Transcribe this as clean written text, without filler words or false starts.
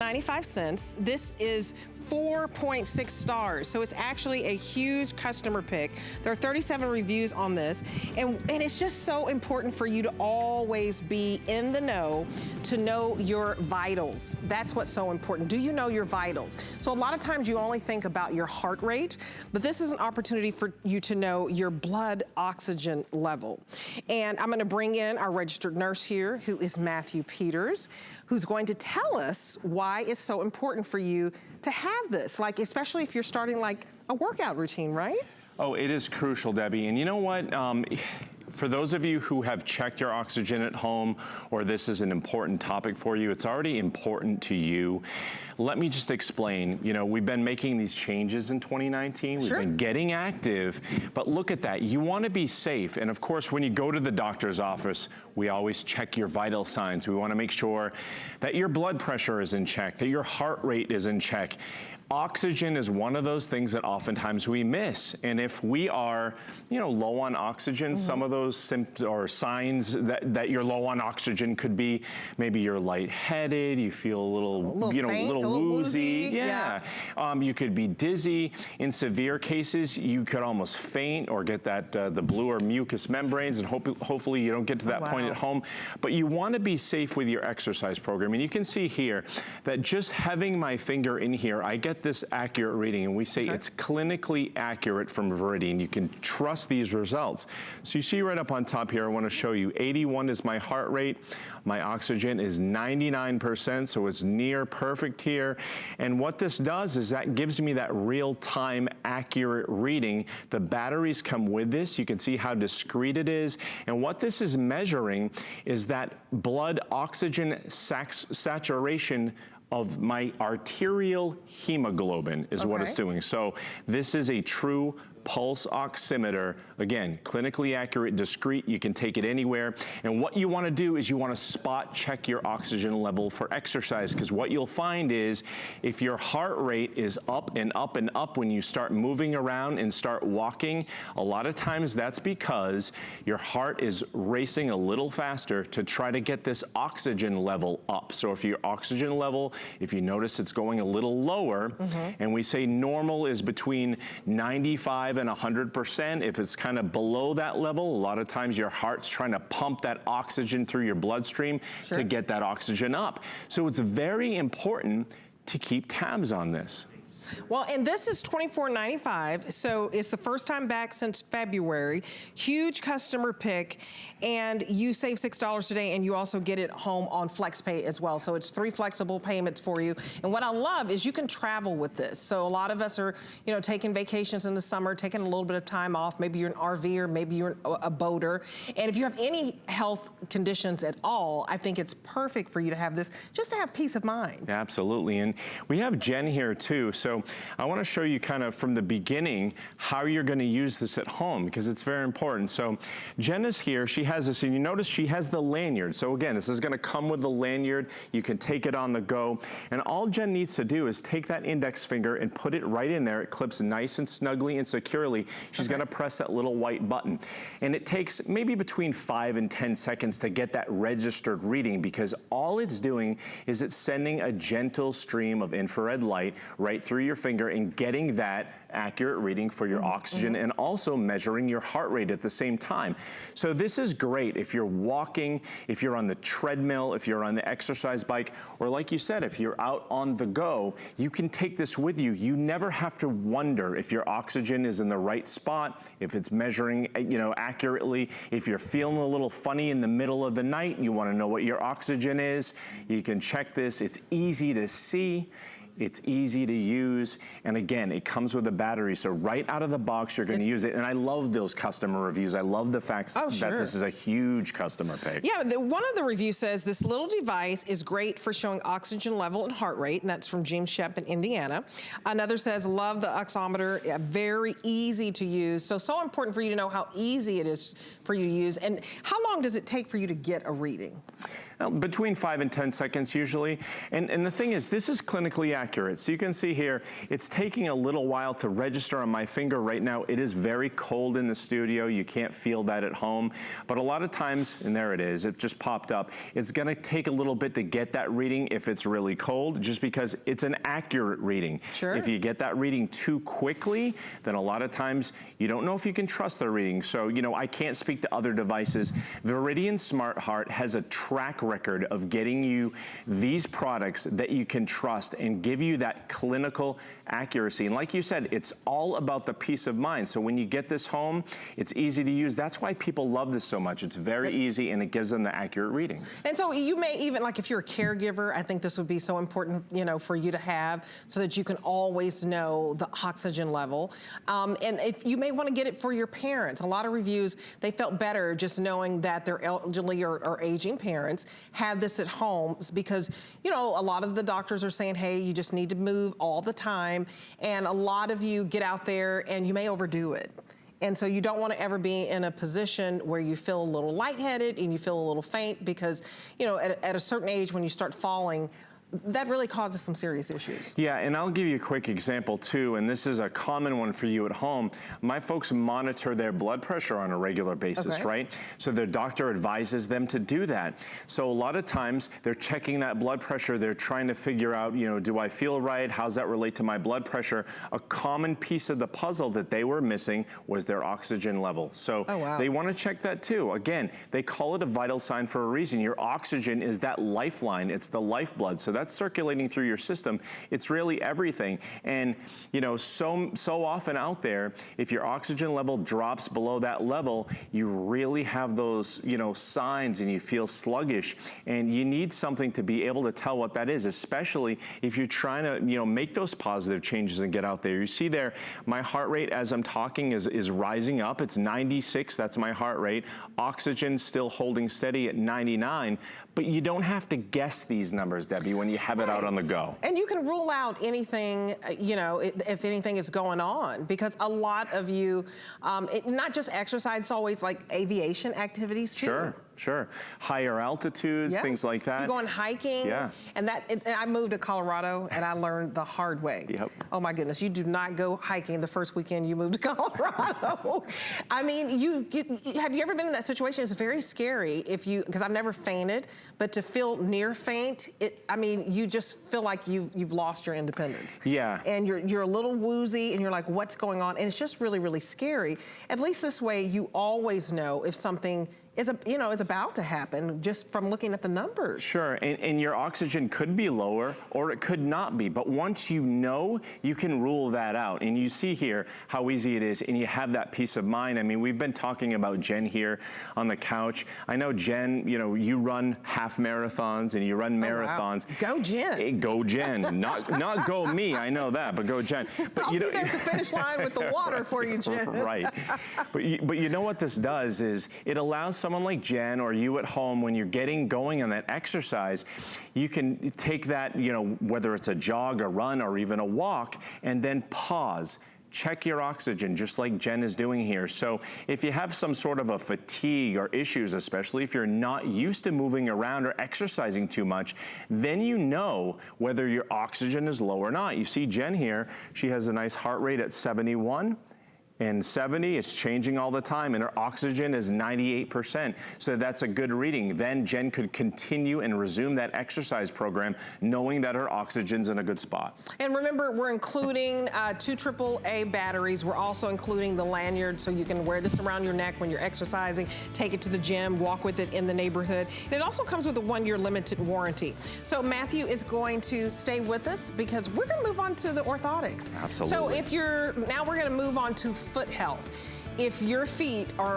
$0.95. This is 4.6 stars, so it's actually a huge customer pick. There are 37 reviews on this, and it's just so important for you to always be in the know, to know your vitals. That's what's so important. Do you know your vitals? So a lot of times you only think about your heart rate, but this is an opportunity for you to know your blood oxygen level. And I'm gonna bring in our registered nurse here, who is Matthew Peters, who's going to tell us why it's so important for you to have this, like especially if you're starting like a workout routine, right? Oh, it is crucial, Debbie. And you know what? For those of you who have checked your oxygen at home, or this is an important topic for you, it's already important to you. Let me just explain. You know, we've been making these changes in 2019. We've been getting active, but look at that. You want to be safe. And of course, when you go to the doctor's office, we always check your vital signs. We want to make sure that your blood pressure is in check, that your heart rate is in check. Oxygen is one of those things that oftentimes we miss. And if we are, you know, low on oxygen, some of those symptoms or signs that you're low on oxygen could be maybe you're lightheaded, you feel a little you know, faint, a little woozy. Yeah. You could be dizzy. In severe cases, you could almost faint or get that the blue or mucous membranes, and hopefully you don't get to that point at home. But you want to be safe with your exercise program. And you can see here that just having my finger in here, I get this accurate reading, and we say it's clinically accurate from Veridian. You can trust these results. So you see right up on top here, I want to show you 81 is my heart rate. My oxygen is 99%, so it's near perfect here. And what this does is that gives me that real-time accurate reading. The batteries come with this. You can see how discreet it is. And what this is measuring is that blood oxygen saturation of my arterial hemoglobin is what it's doing. So this is a true pulse oximeter. Again, clinically accurate, discreet, you can take it anywhere. And what you wanna do is you wanna spot check your oxygen level for exercise, because what you'll find is if your heart rate is up and up and up when you start moving around and start walking, a lot of times that's because your heart is racing a little faster to try to get this oxygen level up. So if your oxygen level, if you notice it's going a little lower, and we say normal is between 95 and 100%. If it's kind of below that level, a lot of times your heart's trying to pump that oxygen through your bloodstream to get that oxygen up. So it's very important to keep tabs on this. Well, and this is $24.95, so it's the first time back since February. Huge customer pick, and you save $6 today, and you also get it home on FlexPay as well. So it's 3 flexible payments for you. And what I love is you can travel with this. So a lot of us are, you know, taking vacations in the summer, taking a little bit of time off. Maybe you're an RVer, maybe you're a boater. And if you have any health conditions at all, I think it's perfect for you to have this, just to have peace of mind. Absolutely, and we have Jen here too. So I want to show you kind of from the beginning how you're going to use this at home, because it's very important. So Jen is here. She has this, and you notice she has the lanyard. So again, this is going to come with the lanyard. You can take it on the go. And all Jen needs to do is take that index finger and put it right in there. It clips nice and snugly and securely. She's going to press that little white button. And it takes maybe between 5 and 10 seconds to get that registered reading, because all it's doing is it's sending a gentle stream of infrared light right through your finger and getting that accurate reading for your oxygen, and also measuring your heart rate at the same time. So this is great if you're walking, if you're on the treadmill, if you're on the exercise bike, or like you said, if you're out on the go, you can take this with you. You never have to wonder if your oxygen is in the right spot, if it's measuring, you know, accurately. If you're feeling a little funny in the middle of the night, you want to know what your oxygen is, you can check this. It's easy to see. It's easy to use, and again, it comes with a battery, so right out of the box, you're gonna use it. And I love those customer reviews. I love the fact that this is a huge customer pick. Yeah, one of the reviews says, this little device is great for showing oxygen level and heart rate, and that's from James Shep in Indiana. Another says, love the oximeter, very easy to use. So important for you to know how easy it is for you to use. And how long does it take for you to get a reading? Between 5 and 10 seconds usually. And the thing is, this is clinically accurate. So you can see here, it's taking a little while to register on my finger right now. It is very cold in the studio. You can't feel that at home. But a lot of times, and there it is, it just popped up. It's gonna take a little bit to get that reading if it's really cold, just because it's an accurate reading. Sure. If you get that reading too quickly, then a lot of times you don't know if you can trust the reading. So, you know, I can't speak to other devices. Veridian SmartHeart has a track record of getting you these products that you can trust and give you that clinical accuracy. And like you said, it's all about the peace of mind. So when you get this home, it's easy to use. That's why people love this so much. It's very easy and it gives them the accurate readings. And so you may even, like if you're a caregiver, I think this would be so important, you know, for you to have so that you can always know the oxygen level. And if you may want to get it for your parents. A lot of reviews, they felt better just knowing that their elderly or aging parents had this at home, because, you know, a lot of the doctors are saying, hey, you just need to move all the time. And a lot of you get out there and you may overdo it. And so you don't want to ever be in a position where you feel a little lightheaded and you feel a little faint, because, you know, at a certain age when you start falling, that really causes some serious issues. Yeah, and I'll give you a quick example too, and this is a common one for you at home. My folks monitor their blood pressure on a regular basis, right? So their doctor advises them to do that. So a lot of times they're checking that blood pressure, they're trying to figure out, you know, do I feel right? How's that relate to my blood pressure? A common piece of the puzzle that they were missing was their oxygen level. So they want to check that too. Again, they call it a vital sign for a reason. Your oxygen is that lifeline, it's the lifeblood. So that's circulating through your system. It's really everything. And, you know, so often out there, if your oxygen level drops below that level, you really have those, you know, signs and you feel sluggish. And you need something to be able to tell what that is, especially if you're trying to, you know, make those positive changes and get out there. You see there, my heart rate as I'm talking is rising up. It's 96, that's my heart rate. Oxygen still holding steady at 99. But you don't have to guess these numbers, Debbie, when you have it out on the go. And you can rule out anything, you know, if anything is going on, because a lot of you, not just exercise, it's always like aviation activities too. Sure. Higher altitudes, things like that. You're going hiking. And I moved to Colorado and I learned the hard way. Oh my goodness, you do not go hiking the first weekend you move to Colorado. I mean, have you ever been in that situation? It's very scary if you, because I've never fainted, but to feel near faint, I mean, you just feel like you've lost your independence. And you're a little woozy and you're like, what's going on? And it's just really, really scary. At least this way, you always know if something is about to happen just from looking at the numbers. Sure, and your oxygen could be lower or it could not be, but once you know, you can rule that out. And you see here how easy it is, and you have that peace of mind. I mean, we've been talking about Jen here on the couch. I know, Jen, you know, you run half marathons and you run marathons. Go Jen. Go Jen, not go me, I know that, but go Jen. But I'll be there at the finish line with the water for you, Jen. Right, but you know what this does is it allows someone like Jen or you at home, when you're getting going on that exercise, you can take that, you know, whether it's a jog, a run, or even a walk, and then pause. Check your oxygen, just like Jen is doing here. So if you have some sort of a fatigue or issues, especially if you're not used to moving around or exercising too much, then you know whether your oxygen is low or not. You see Jen here, she has a nice heart rate at 71. And 70 is changing all the time, and her oxygen is 98%. So that's a good reading. Then Jen could continue and resume that exercise program knowing that her oxygen's in a good spot. And remember, we're including 2 AAA batteries. We're also including the Lanyard, so you can wear this around your neck when you're exercising, take it to the gym, walk with it in the neighborhood. And it also comes with a 1-year limited warranty. So Matthew is going to stay with us because we're gonna move on to the orthotics. Absolutely. So now we're gonna move on to foot health. If your feet are